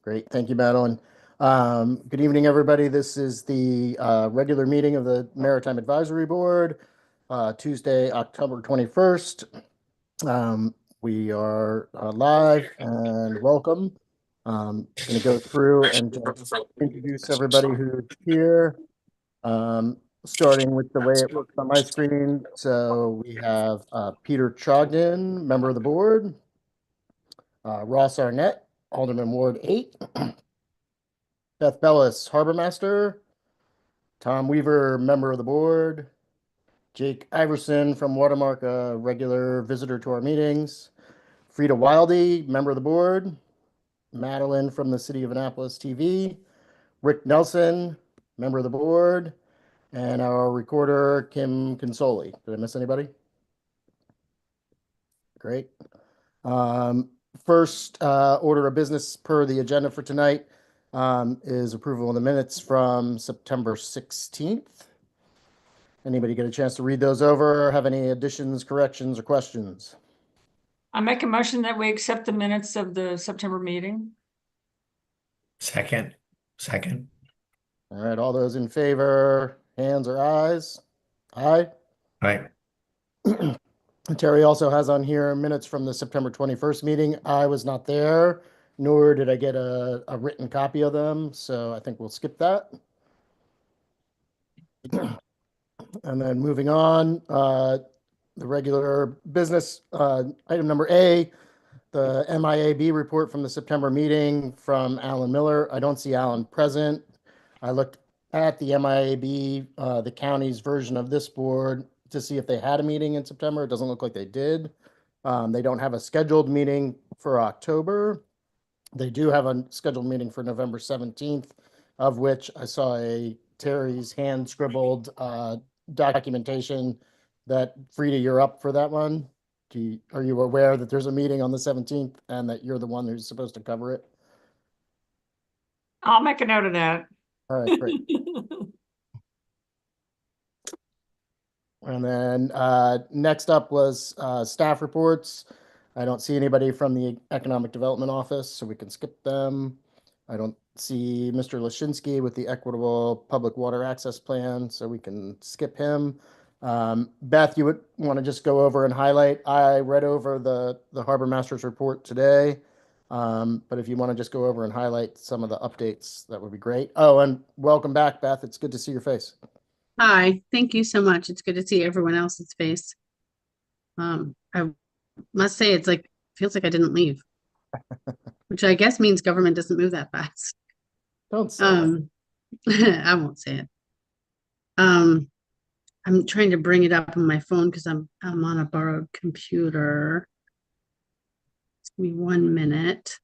Great. Thank you, Madeline. Good evening, everybody. This is the regular meeting of the Maritime Advisory Board, Tuesday, October 21st. We are live and welcome. Going to go through and just introduce everybody who's here, starting with the way it looks on my screen. So we have Peter Chogden, member of the board, Ross Arnett, Alderman Ward 8, Beth Bellis, Harbor Master, Tom Weaver, member of the board, Jake Iverson from Watermark, a regular visitor to our meetings, Frida Wildy, member of the board, Madeline from the City of Annapolis TV, Rick Nelson, member of the board, and our recorder, Kim Consoli. Did I miss anybody? Great. First order of business per the agenda for tonight is approval of the minutes from September 16th. Anybody get a chance to read those over? Have any additions, corrections, or questions? I make a motion that we accept the minutes of the September meeting. Second. All right, all those in favor, hands or ayes? Aye. Aye. Terry also has on here minutes from the September 21st meeting. I was not there, nor did I get a written copy of them, so I think we'll skip that. And then moving on, the regular business, item number A, the MIAB report from the September meeting from Alan Miller. I don't see Alan present. I looked at the MIAB, the county's version of this board, to see if they had a meeting in September. It doesn't look like they did. They don't have a scheduled meeting for October. They do have a scheduled meeting for November 17th, of which I saw a Terry's hand scribbled documentation that Frida, you're up for that one. Are you aware that there's a meeting on the 17th and that you're the one who's supposed to cover it? I'll make a note of that. All right, great. And then next up was staff reports. I don't see anybody from the Economic Development Office, so we can skip them. I don't see Mr. Lashinsky with the Equitable Public Water Access Plan, so we can skip him. Beth, you would want to just go over and highlight. I read over the Harbor Masters report today, but if you want to just go over and highlight some of the updates, that would be great. Oh, and welcome back, Beth. It's good to see your face. Hi, thank you so much. It's good to see everyone else's face. I must say it's like feels like I didn't leave, which I guess means government doesn't move that fast. Don't say that. I won't say it. I'm trying to bring it up on my phone because I'm on a borrowed computer. Just give me 1 minute.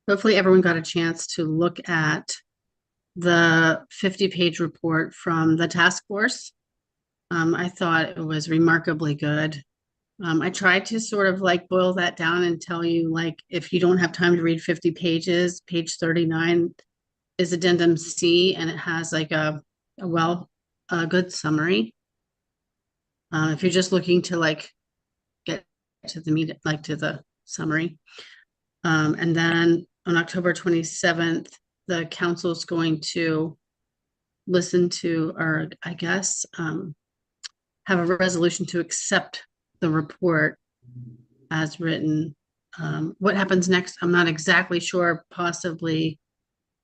Hopefully everyone got a chance to look at the 50-page report from the task force. I thought it was remarkably good. I tried to sort of like boil that down and tell you, like, if you don't have time to read 50 pages, page 39 is addendum C, and it has like a good summary. If you're just looking to like get to the meat, like to the summary. And then on October 27th, the council is going to listen to, or I guess, have a resolution to accept the report as written. What happens next? I'm not exactly sure. Possibly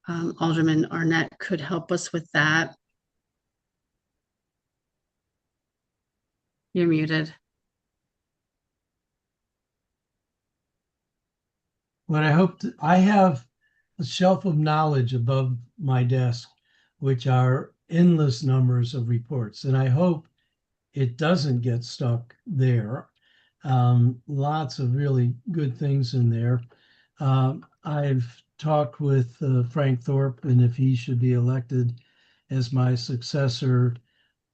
Alderman Arnett could help us with that. You're muted. What I have a shelf of knowledge above my desk, which are endless numbers of reports, and I hope it doesn't get stuck there. Lots of really good things in there. I've talked with Frank Thorpe, and if he should be elected as my successor,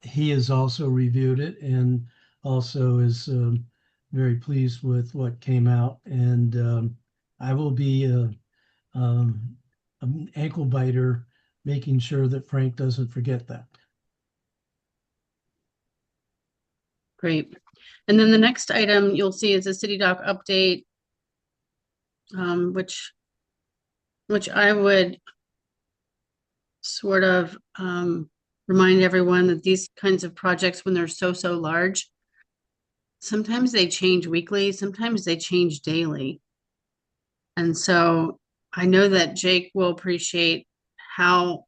he has also reviewed it and also is very pleased with what came out. And I will be an ankle biter, making sure that Frank doesn't forget that. Great. And then the next item you'll see is a city doc update, which I would sort of remind everyone that these kinds of projects, when they're so large, sometimes they change weekly, sometimes they change daily. And so I know that Jake will appreciate how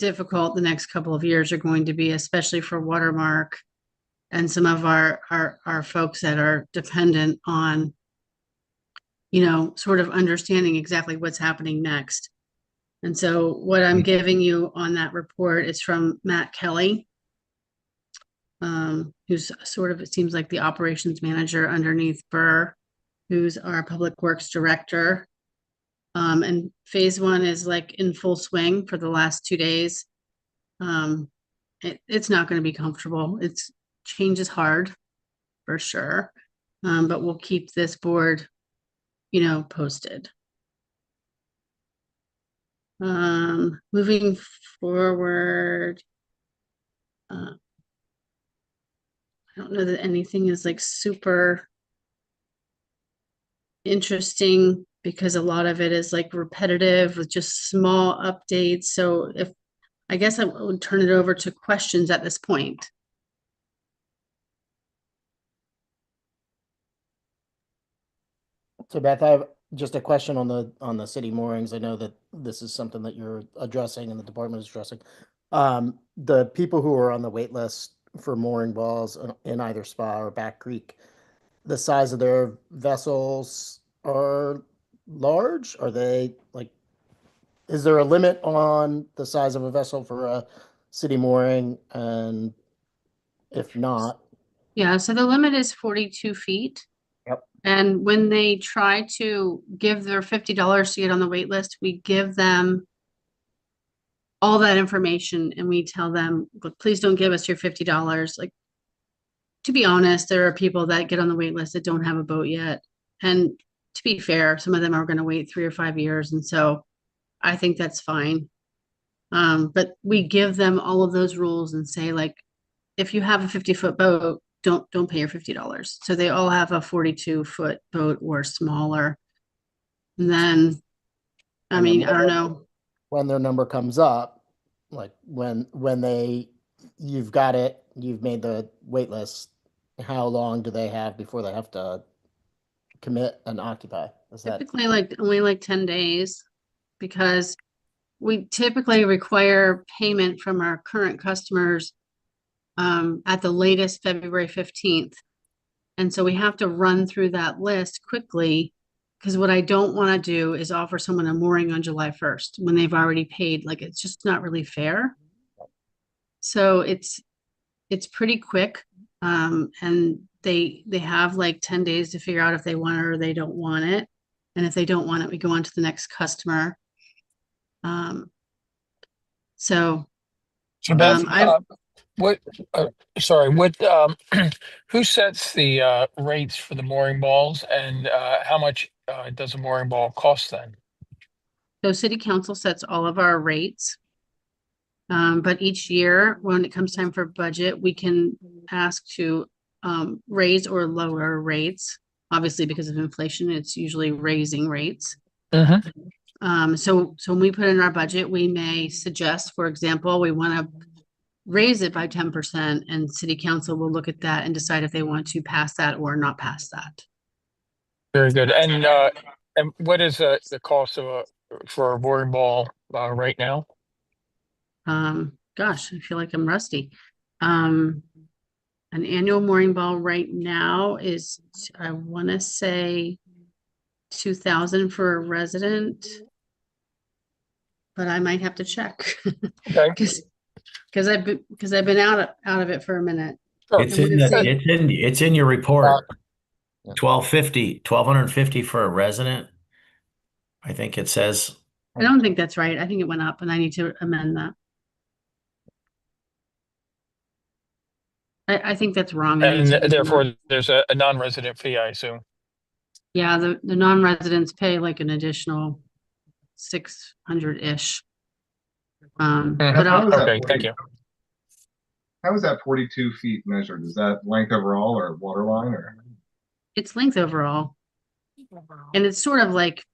difficult the next couple of years are going to be, especially for Watermark and some of our folks that are dependent on, sort of understanding exactly what's happening next. And so what I'm giving you on that report is from Matt Kelly, who's sort of, it seems like the operations manager underneath Burr, who's our public works director. And phase 1 is like in full swing for the last 2 days. It's not going to be comfortable. Change is hard for sure. But we'll keep this board, posted. Moving forward, I don't know that anything is like super interesting because a lot of it is like repetitive with just small updates. So I guess I would turn it over to questions at this point. So Beth, I have just a question on the city moorings. I know that this is something that you're addressing and the department is addressing. The people who are on the wait list for mooring balls in either Spa or Back Creek, the size of their vessels are large? Are they like, is there a limit on the size of a vessel for a city mooring? And if not, Yeah, so the limit is 42 feet. Yep. And when they try to give their $50 to get on the wait list, we give them all that information and we tell them, "Look, please don't give us your $50. Like, to be honest, there are people that get on the wait list that don't have a boat yet. And to be fair, some of them are going to wait 3 or 5 years. And so I think that's fine. But we give them all of those rules and say, like, if you have a 50-foot boat, don't pay your $50. So they all have a 42-foot boat or smaller. And then, I And then mean, I don't know. when their number comes up, like when you've got it, you've made the wait list, how long do they have before they have to commit and occupy? Is that Typically only like 10 days because we typically require payment from our current customers at the latest February 15th. And so we have to run through that list quickly because what I don't want to do is offer someone a mooring on July 1st when they've already paid. Like, it's just not really fair. So it's pretty quick. And they have like 10 days to figure out if they want it or they don't want it. And if they don't want it, we go on to the next customer. So Beth, I what, sorry, who sets the rates for the mooring balls and how much does a mooring ball cost then? So city council sets all of our rates. But each year, when it comes time for budget, we can ask to raise or lower rates. Obviously, because of inflation, it's usually raising rates. So when we put in our budget, we may suggest, for example, we want to raise it by 10%, and city council will look at that and decide if they want to pass that or not pass that. Very good. And what is the cost of for a mooring ball right now? Gosh, I feel like I'm rusty. An annual mooring ball right now is, I want to say, 2,000 for a resident, but I might have to check. Okay. Because I've been out of it for a minute. Sure. It's in your report. Yeah. 1,250 for a resident. I think it says. I don't think that's right. I think it went up and I need to amend that. I think that's wrong. And therefore, there's a non-resident fee, I assume. Yeah, the non-residents pay like an additional 600-ish. But Okay, thank you. how is that 42 feet measured? Is that length overall or water line or? It's length overall. And it's sort of like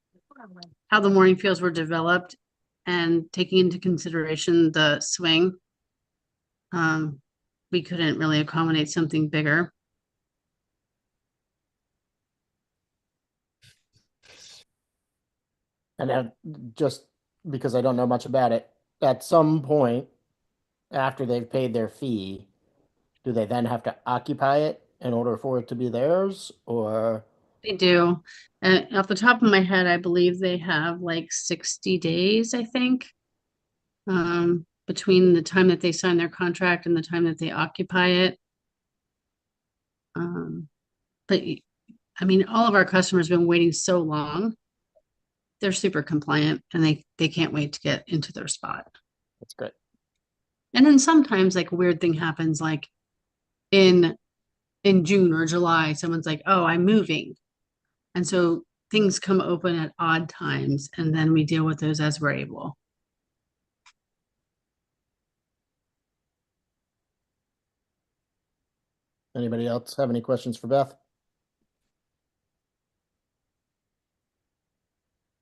how the mooring fields were developed and taking into consideration the swing. We couldn't really accommodate something bigger. And just because I don't know much about it, at some point after they've paid their fee, do they then have to occupy it in order for it to be theirs, or? They do. Off the top of my head, I believe they have like 60 days, I think, between the time that they sign their contract and the time that they occupy it. But I mean, all of our customers have been waiting so long. They're super compliant and they can't wait to get into their spot. That's great. And then sometimes like a weird thing happens, like in June or July, someone's like, "Oh, I'm moving." And so things come open at odd times, and then we deal with those as we're able. Anybody else have any questions for Beth?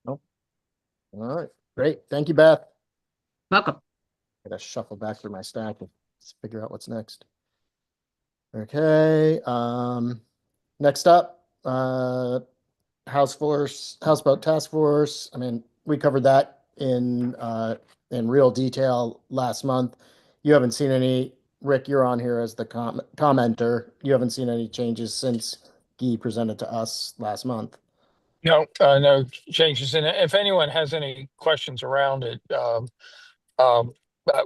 Nope. All right, great. Thank you, Beth. Welcome. I gotta shuffle back through my stack and figure out what's next. Okay, next up, houseboat task force. I mean, we covered that in real detail last month. You haven't seen any, Rick, you're on here as the commenter. You haven't seen any changes since Guy presented to us last month. No, no changes in it. If anyone has any questions around it,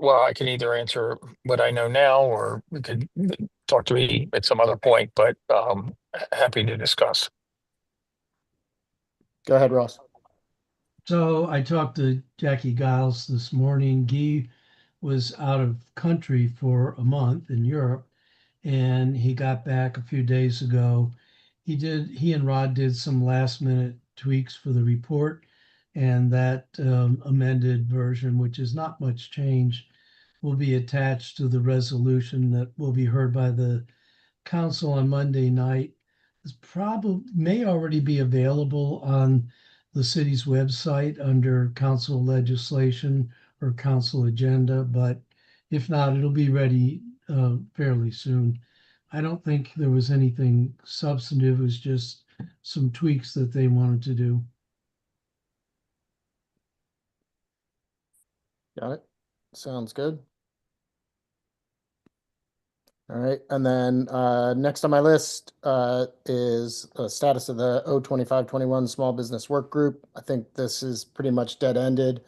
well, I can either answer what I know now, or we could talk to me at some other point, but happy to discuss. Go ahead, Ross. So I talked to Jackie Giles this morning. Guy was out of country for a month in Europe, and he got back a few days ago. He and Rod did some last minute tweaks for the report, and that amended version, which is not much change, will be attached to the resolution that will be heard by the council on Monday night. This probably may already be available on the city's website under council legislation or council agenda, but if not, it'll be ready fairly soon. I don't think there was anything substantive. It was just some tweaks that they wanted to do. Got it. Sounds good. All right, and then next on my list is the status of the 02521 Small Business Work Group. I think this is pretty much dead-ended.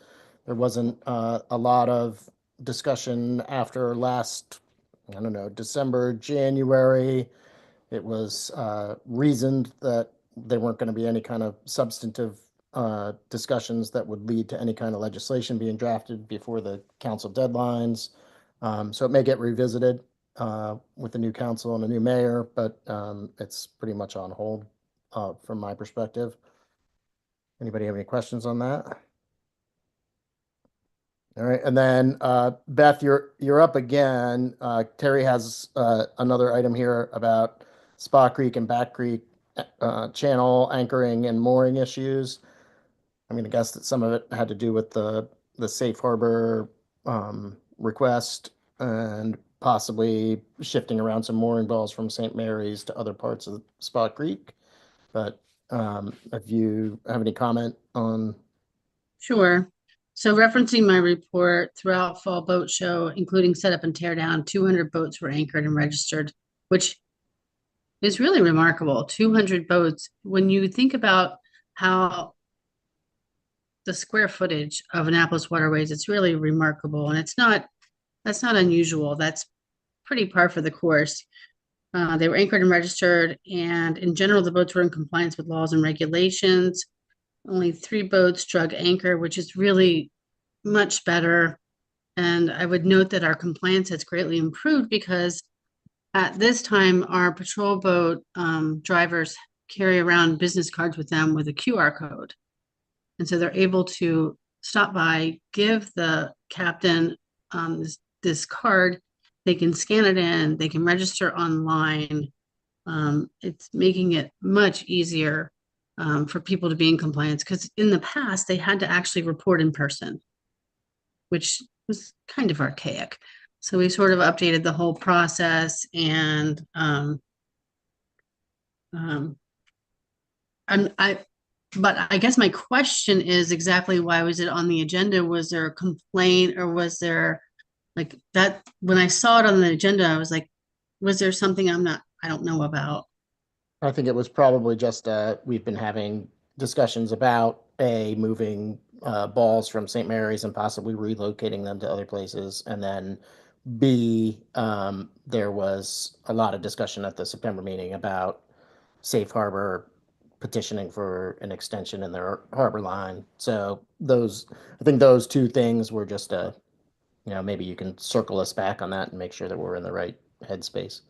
There wasn't a lot of discussion after last, I don't know, December, January. It was reasoned that there weren't going to be any kind of substantive discussions that would lead to any kind of legislation being drafted before the council deadlines. So it may get revisited with the new council and a new mayor, but it's pretty much on hold from my perspective. Anybody have any questions on that? All right, and then Beth, you're up again. Terry has another item here about Spa Creek and Back Creek channel anchoring and mooring issues. I'm gonna guess that some of it had to do with the safe harbor request and possibly shifting around some mooring balls from St. Mary's to other parts of Spa Creek. But if you have any comment on, Sure. So referencing my report, throughout Fall Boat Show, including setup and tear down, 200 boats were anchored and registered, which is really remarkable. 200 boats. When you think about how the square footage of Annapolis waterways, it's really remarkable. And that's not unusual. That's pretty par for the course. They were anchored and registered, and in general, the boats were in compliance with laws and regulations. Only 3 boats drug anchor, which is really much better. And I would note that our compliance has greatly improved because at this time, our patrol boat drivers carry around business cards with them with a QR code. And so they're able to stop by, give the captain this card, they can scan it in, they can register online. It's making it much easier for people to be in compliance, because in the past they had to actually report in person, which was kind of archaic. So we sort of updated the whole process, and but I guess my question is exactly why was it on the agenda? Was there a complaint, or was there like that? When I saw it on the agenda, I was like, was there something I don't know about? I think it was probably just, we've been having discussions about moving balls from St. Mary's and possibly relocating them to other places. And then B, there was a lot of discussion at the September meeting about Safe Harbor petitioning for an extension in their harbor line. So I think those two things were just maybe you can circle us back on that and make sure that we're in the right headspace.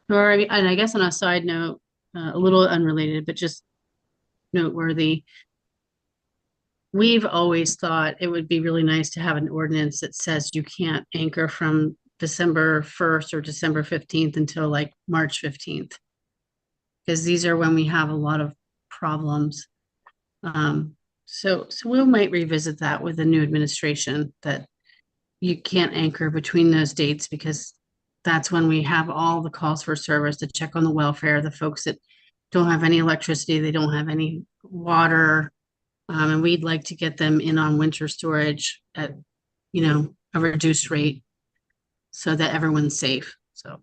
Or, and I guess on a side note, a little unrelated, but just noteworthy, we've always thought it would be really nice to have an ordinance that says you can't anchor from December 1st or December 15th until like March 15th. Because these are when we have a lot of problems. So we might revisit that with the new administration, that you can't anchor between those dates, because that's when we have all the calls for service to check on the welfare, the folks that don't have any electricity, they don't have any water. And we'd like to get them in on winter storage at, a reduced rate so that everyone's safe. So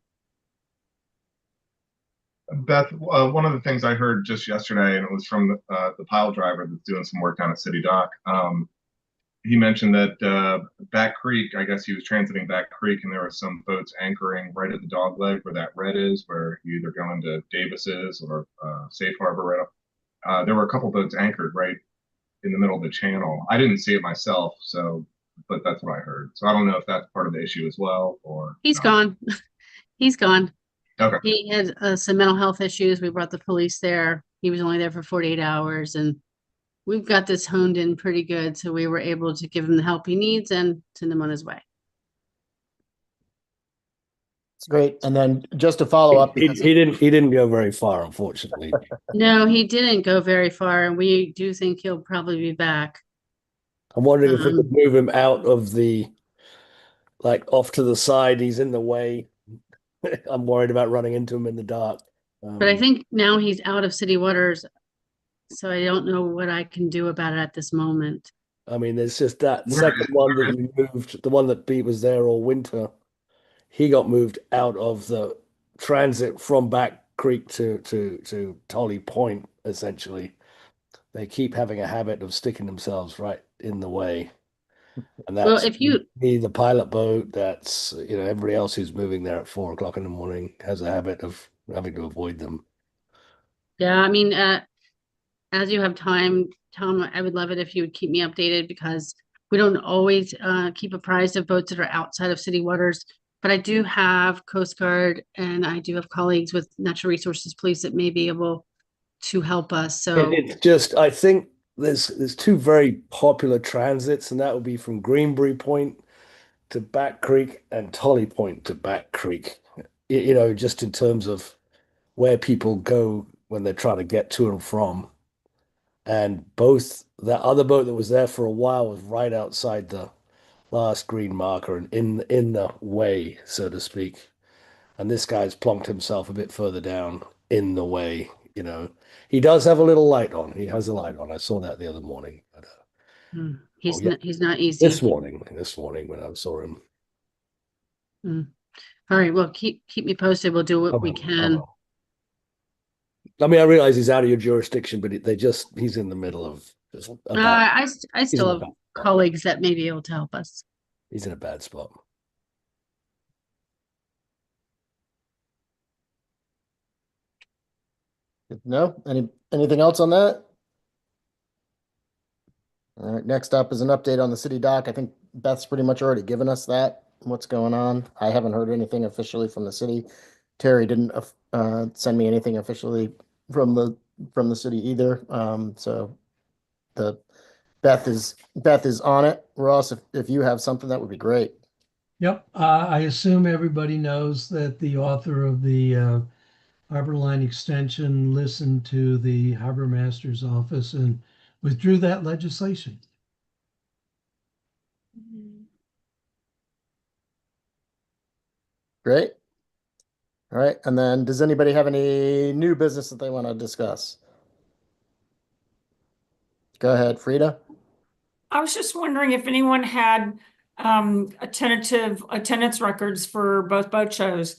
Beth, one of the things I heard just yesterday, and it was from the pile driver that's doing some work down at City Dock. He mentioned that Back Creek, I guess he was transiting Back Creek, and there were some boats anchoring right at the dog leg where that red is, where you either go into Davis's or Safe Harbor right up. There were a couple boats anchored right in the middle of the channel. I didn't see it myself, but that's what I heard. So I don't know if that's part of the issue as well, or he's gone. He's gone. Okay. He had some mental health issues. We brought the police there. He was only there for 48 hours, and we've got this honed in pretty good. So we were able to give him the help he needs and send him on his way. It's great. And then just to follow up, He because didn't go very far, unfortunately. No, he didn't go very far, and we do think he'll probably be back. I'm wondering if we could move him out of off to the side. He's in the way. I'm worried about running into him in the dark. But I think now he's out of city waters, so I don't know what I can do about it at this moment. I mean, there's just that second one that you moved, the one that Pete was there all winter. He got moved out of the transit from Back Creek to Tolly Point, essentially. They keep having a habit of sticking themselves right in the way. And that's the pilot boat, that's everybody else who's moving there at 4 o'clock in the morning has a habit of having to avoid them. Yeah, I mean, as you have time, Tom, I would love it if you would keep me updated, because we don't always keep apprised of boats that are outside of city waters. But I do have Coast Guard, and I do have colleagues with Natural Resources Police that may be able to help us. So it's just, I think there's two very popular transits, and that would be from Greenbury Point to Back Creek and Tolly Point to Back Creek. Just in terms of where people go when they're trying to get to and from. And both that other boat that was there for a while was right outside the last green marker and in the way, so to speak. And this guy's plonked himself a bit further down in the way. He does have a little light on. He has a light on. I saw that the other morning. But, he's not easy. This morning when I saw him. All right, well, keep me posted. We'll do what we can. I mean, I realize he's out of your jurisdiction, but he's in the middle of I still have colleagues that may be able to help us. He's in a bad spot. No, anything else on that? All right, next up is an update on the city dock. I think Beth's pretty much already given us that, what's going on. I haven't heard anything officially from the city. Terry didn't send me anything officially from the city either. So Beth is on it. Ross, if you have something, that would be great. Yep. I assume everybody knows that the author of the Harbor Line extension listened to the Harbor Master's office and withdrew that legislation. Great. All right. And then does anybody have any new business that they want to discuss? Go ahead, Frida. I was just wondering if anyone had a tentative attendance records for both boat shows.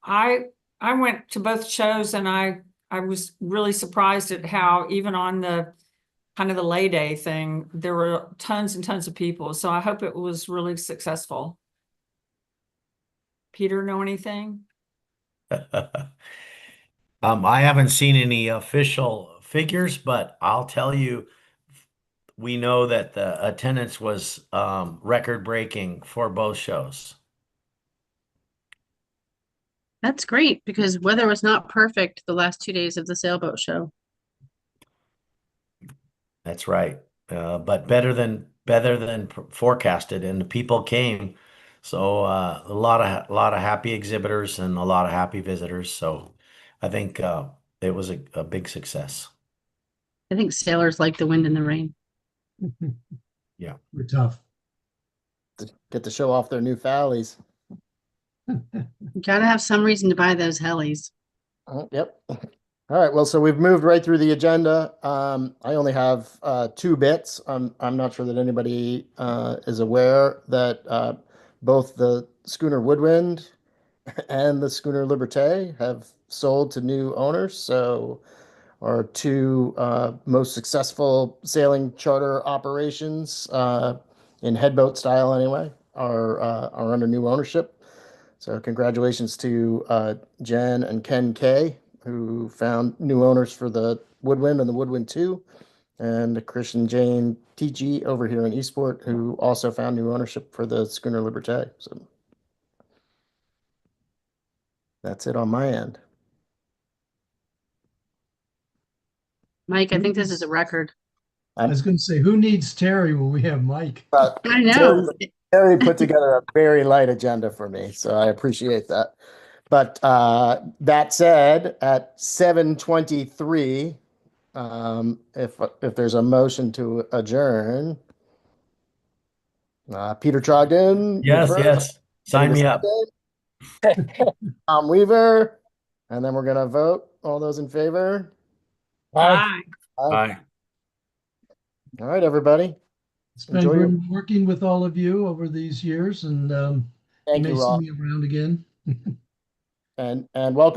I went to both shows and I was really surprised at how even on the kind of the lay day thing, there were tons and tons of people. So I hope it was really successful. Peter, know anything? I haven't seen any official figures, but I'll tell you, we know that the attendance was record breaking for both shows. That's great because weather was not perfect the last 2 days of the sailboat show. That's right. But better than forecasted, and the people came. So a lot of happy exhibitors and a lot of happy visitors. So I think it was a big success. I think sailors like the wind and the rain. Yeah. We're tough. Get to show off their new Fallies. You gotta have some reason to buy those helis. Yep. All right. Well, so we've moved right through the agenda. I only have two bits. I'm not sure that anybody is aware that both the schooner Woodwind and the schooner Liberté have sold to new owners. So our two most successful sailing charter operations in headboat style anyway are under new ownership. So congratulations to Jen and Ken K, who found new owners for the Woodwind and the Woodwind 2, and Christian Jane TG over here in Eastport, who also found new ownership for the schooner Liberté. So that's it on my end. Mike, I think this is a record. I was going to say, who needs Terry when we have Mike? I know. Terry put together a very light agenda for me, so I appreciate that. But that said, at 7:23, if there's a motion to adjourn, Peter Trogdon, you Yes, first. yes. Sign me up. Tom Weaver, and then we're gonna vote. All those in favor? Aye. Aye. Bye. All right, everybody. It's been Enjoy your- good working with all of you over these years, and you Thank may you, see Rob, me around again. and welcome.